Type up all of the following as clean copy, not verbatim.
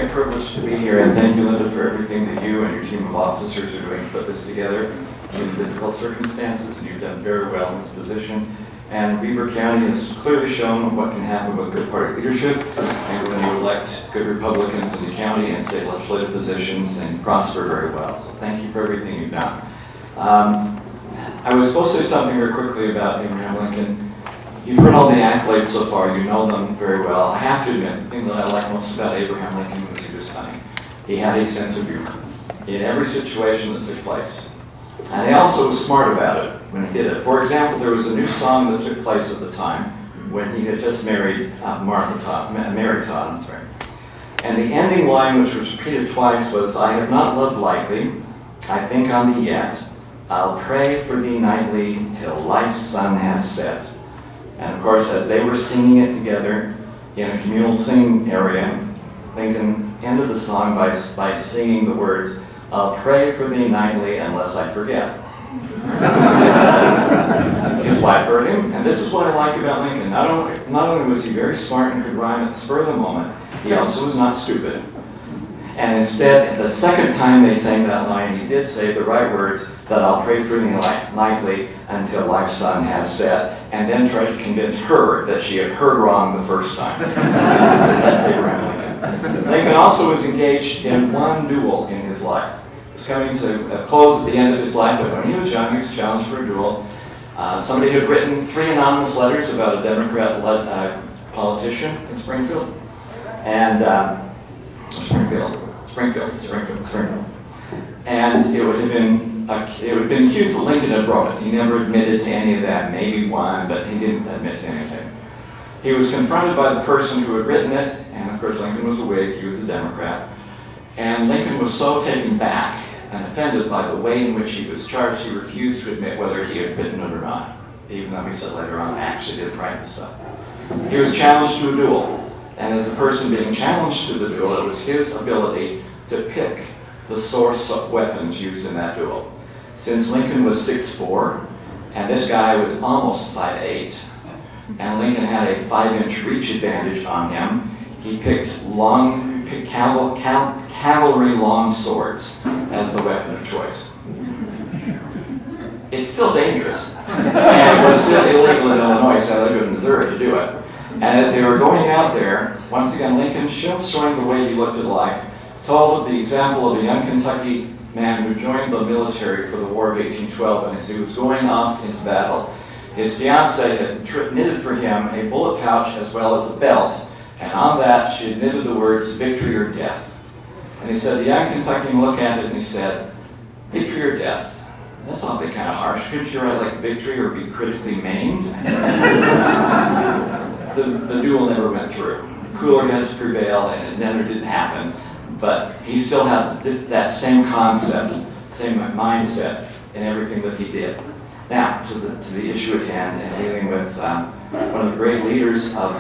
great privilege to be here, and thank you, Linda, for everything that you and your team of officers are doing to put this together in difficult circumstances, and you've done very well in this position. And Weber County has clearly shown what can happen with good party leadership, and when you elect good Republicans in the county and state legislative positions, and prosper very well. So thank you for everything you've done. I was supposed to say something very quickly about Abraham Lincoln. You've heard all the accolades so far, you know them very well. I have to admit, the thing that I like most about Abraham Lincoln was he was funny. He had a sense of humor in every situation that took place. And he also was smart about it when he did it. For example, there was a new song that took place at the time when he had just married Mary Todd, I'm sorry. And the ending line, which was repeated twice, was, "I have not loved lightly, I think on thee yet. I'll pray for thee nightly till life's sun has set." And of course, as they were singing it together in a communal singing area, Lincoln ended the song by singing the words, "I'll pray for thee nightly unless I forget." His wife heard him, and this is what I like about Lincoln. Not only was he very smart and could rhyme at the spur of the moment, he also was not stupid. And instead, the second time they sang that line, he did say the right words, that "I'll pray for thee nightly until life's sun has set," and then tried to convince her that she had heard wrong the first time. That's Abraham Lincoln. Lincoln also was engaged in one duel in his life. It was coming to a close at the end of his life, but when he was young, he was challenged for a duel. Somebody had written 3 anonymous letters about a Democrat-led politician in Springfield. And Springfield. And it would have been accused that Lincoln had brought it. He never admitted to any of that, maybe one, but he didn't admit to anything. He was confronted by the person who had written it, and of course Lincoln was a Whig, he was a Democrat. And Lincoln was so taken back and offended by the way in which he was charged, he refused to admit whether he had written it or not, even though he said later on, "I actually didn't write the stuff." He was challenged to a duel, and as a person being challenged to the duel, it was his ability to pick the source of weapons used in that duel. Since Lincoln was 6'4", and this guy was almost 5'8", and Lincoln had a 5-inch reach advantage on him, he picked cavalry long swords as the weapon of choice. It's still dangerous, and it was still illegal in Illinois, so they in Missouri to do it. And as they were going out there, once again, Lincoln, showing the way he looked at life, told of the example of a young Kentucky man who joined the military for the War of 1812, and as he was going off into battle, his fiancée had knitted for him a bullet pouch as well as a belt, and on that she had knitted the words, "Victory or Death." And he said, the young Kentuckian looked at it and he said, "Victory or death? That's awfully kind of harsh. Couldn't you write like victory or be critically maimed?" The duel never went through. Cooler heads prevailed, and it never did happen. But he still had that same concept, same mindset in everything that he did. Now, to the issue at hand, and dealing with one of the great leaders of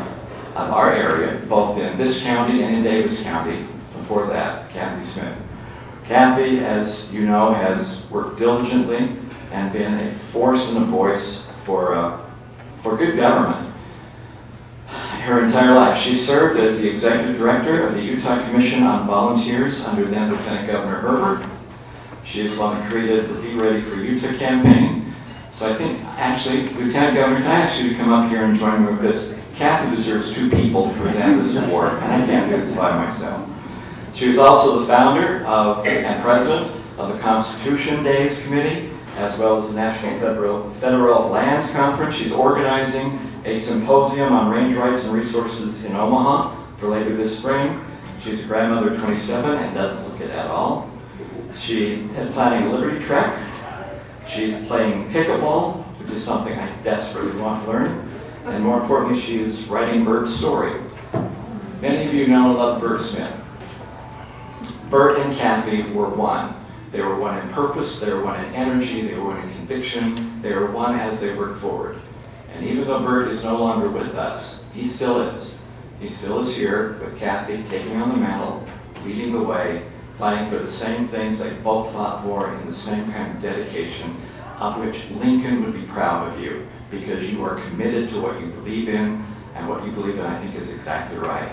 our area, both in this county and in Davis County, before that, Kathy Smith. Kathy, as you know, has worked diligently and been a force and a voice for good government her entire life. She served as the executive director of the Utah Commission on Volunteers under then Lieutenant Governor Herbert. She is the one that created the Be Ready for Utah campaign. So I think, actually, Lieutenant Governor, can I ask you to come up here and join me with this? Kathy deserves 2 people to present this award, and I can't do this by myself. She was also the founder and president of the Constitution Days Committee, as well as the National Federal Lands Conference. She's organizing a symposium on range rights and resources in Omaha for later this spring. She's a grandmother of 27 and doesn't look it at all. She is planning a Liberty Trek. She's playing pickleball, which is something I desperately want to learn. And more importantly, she is writing Bert's story. Many of you know and love Bert Smith. Bert and Kathy were one. They were one in purpose, they were one in energy, they were one in conviction, they were one as they worked forward. And even though Bert is no longer with us, he still is. He still is here with Kathy, taking on the mantle, leading the way, fighting for the same things they both fought for in the same kind of dedication, of which Lincoln would be proud of you, because you are committed to what you believe in, and what you believe in, I think, is exactly right.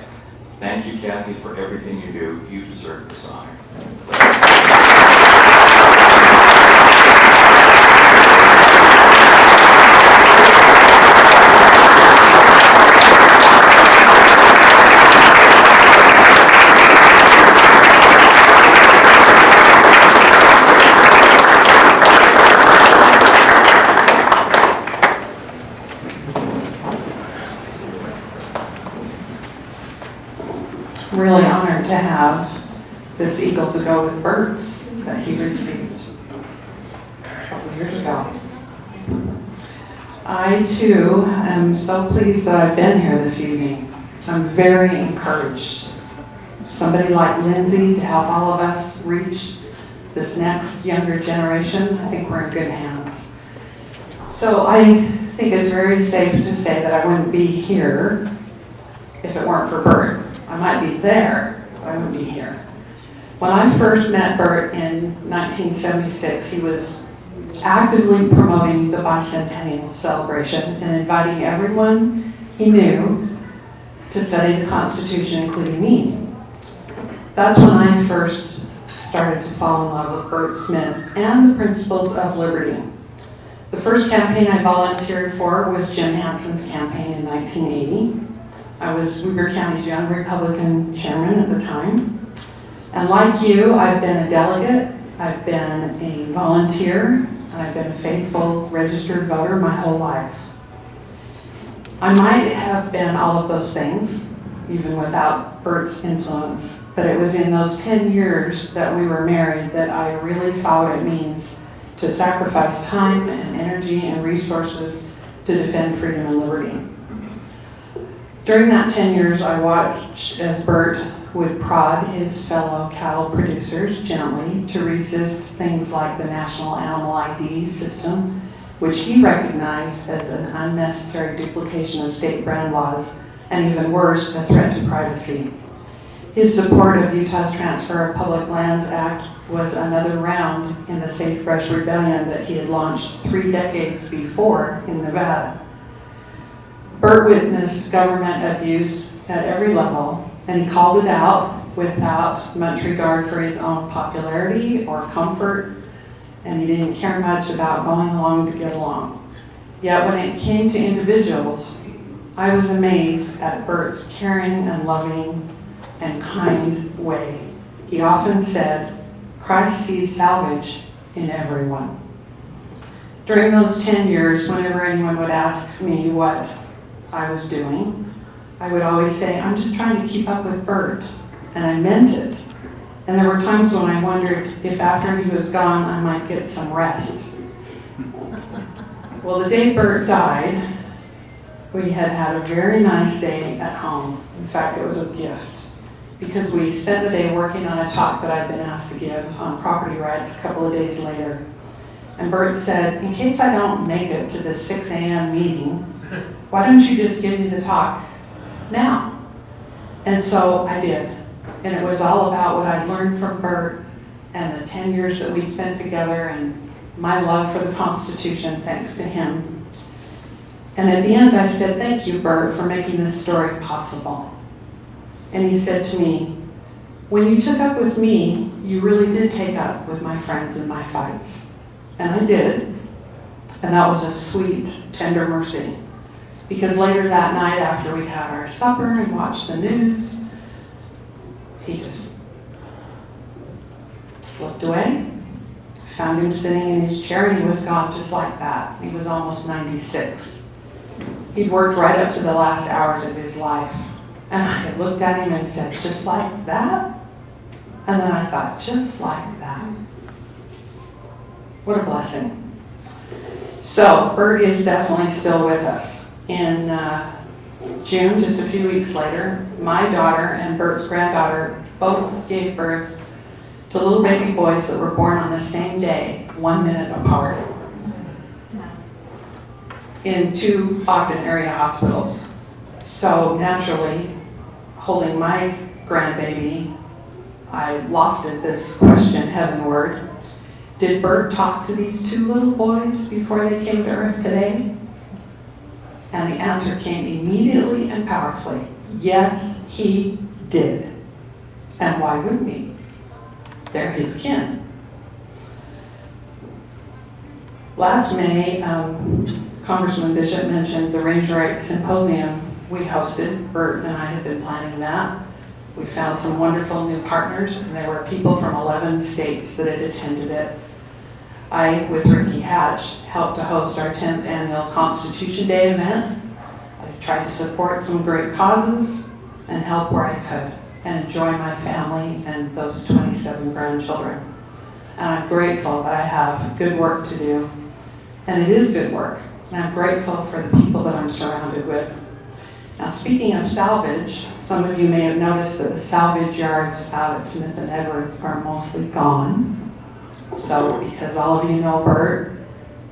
Thank you, Kathy, for everything you do. You deserve this honor. Really honored to have this eagle to go with birds that he received a couple years ago. I too am so pleased that I've been here this evening. I'm very encouraged. Somebody like Lindsay to help all of us reach this next younger generation, I think we're in good hands. So I think it's very safe to say that I wouldn't be here if it weren't for Bert. I might be there, but I wouldn't be here. When I first met Bert in 1976, he was actively promoting the bicentennial celebration and inviting everyone he knew to study the Constitution, including me. That's when I first started to fall in love with Bert Smith and the principles of liberty. The first campaign I volunteered for was Jim Hansen's campaign in 1980. I was Weber County's young Republican chairman at the time. And like you, I've been a delegate, I've been a volunteer, and I've been a faithful registered voter my whole life. I might have been all of those things, even without Bert's influence, but it was in those 10 years that we were married that I really saw what it means to sacrifice time and energy and resources to defend freedom and liberty. During that 10 years, I watched as Bert would prod his fellow cattle producers gently to resist things like the National Animal ID system, which he recognized as an unnecessary duplication of state brand laws, and even worse, a threat to privacy. His support of Utah's Transfer of Public Lands Act was another round in the Sagebrush Rebellion that he had launched 3 decades before in Nevada. Bert witnessed government abuse at every level, and he called it out without much regard for his own popularity or comfort, and he didn't care much about going along to get along. Yet when it came to individuals, I was amazed at Bert's caring and loving and kind way. He often said, "Christ sees salvage in everyone." During those 10 years, whenever anyone would ask me what I was doing, I would always say, "I'm just trying to keep up with Bert," and I meant it. And there were times when I wondered if after he was gone, I might get some rest. Well, the day Bert died, we had had a very nice day at home. In fact, it was a gift, because we spent the day working on a talk that I'd been asked to give on property rights a couple of days later. And Bert said, "In case I don't make it to the 6 a.m. meeting, why don't you just give me the talk now?" And so I did. And it was all about what I'd learned from Bert and the 10 years that we'd spent together and my love for the Constitution, thanks to him. And at the end I said, "Thank you, Bert, for making this story possible." And he said to me, "When you took up with me, you really did take up with my friends and my fights." And I did. And that was a sweet, tender mercy. Because later that night, after we had our supper and watched the news, he just slipped away. Found him sitting in his chair, and he was gone just like that. He was almost 96. He'd worked right up to the last hours of his life. And I had looked at him and said, "Just like that?" And then I thought, just like that. What a blessing. So Bert is definitely still with us. In June, just a few weeks later, my daughter and Bert's granddaughter both gave birth to little baby boys that were born on the same day, 1 minute apart, in 2 Ogden area hospitals. So naturally, holding my grandbaby, I lofted this question heavenward. Did Bert talk to these 2 little boys before they came to earth today? And the answer came immediately and powerfully. Yes, he did. And why wouldn't we? They're his kin. Last May, Congressman Bishop mentioned the Range Rights Symposium we hosted. Bert and I had been planning that. We found some wonderful new partners, and there were people from 11 states that had attended it. I, with Ricky Hatch, helped to host our 10th annual Constitution Day event. I tried to support some great causes and help where I could and enjoy my family and those 27 grandchildren. And I'm grateful that I have good work to do. And it is good work. And I'm grateful for the people that I'm surrounded with. Now, speaking of salvage, some of you may have noticed that the salvage yards out at Smith and Edwards are mostly gone. So, because all of you know Bert,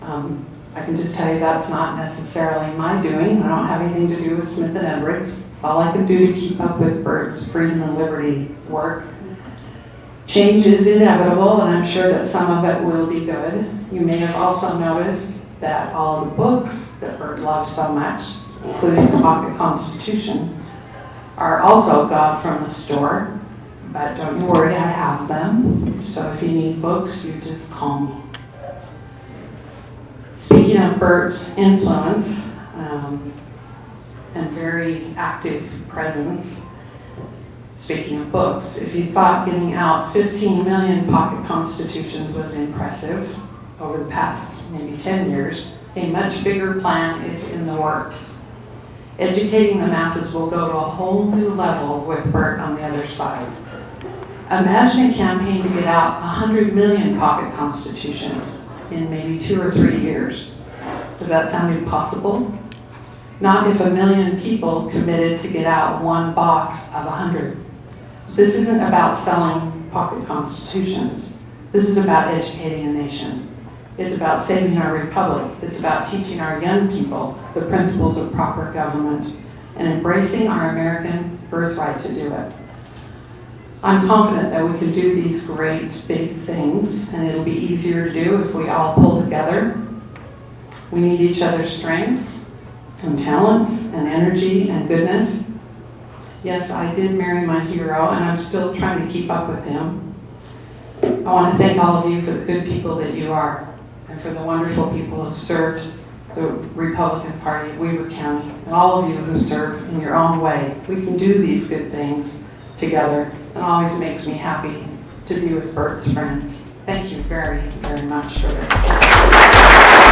I can just tell you that's not necessarily my doing. I don't have anything to do with Smith and Edwards. It's all I can do to keep up with Bert's freedom and liberty work. Change is inevitable, and I'm sure that some of it will be good. You may have also noticed that all the books that Bert loves so much, including the Pocket Constitution, are also gone from the store. But don't you worry, I have them. So if you need books, you just call me. Speaking of Bert's influence and very active presence, speaking of books, if you thought getting out 15 million pocket constitutions was impressive over the past maybe 10 years, a much bigger plan is in the works. Educating the masses will go to a whole new level with Bert on the other side. Imagine a campaign to get out 100 million pocket constitutions in maybe 2 or 3 years. Does that sound impossible? Not if 1 million people committed to get out one box of 100. This isn't about selling pocket constitutions. This is about educating a nation. It's about saving our republic. It's about teaching our young people the principles of proper government and embracing our American birthright to do it. I'm confident that we can do these great big things, and it'll be easier to do if we all pull together. We need each other's strengths and talents and energy and goodness. Yes, I did marry my hero, and I'm still trying to keep up with him. I want to thank all of you for the good people that you are, and for the wonderful people who have served the Republican Party of Weber County, and all of you who served in your own way. We can do these good things together. It always makes me happy to be with Bert's friends. Thank you very, very much for this.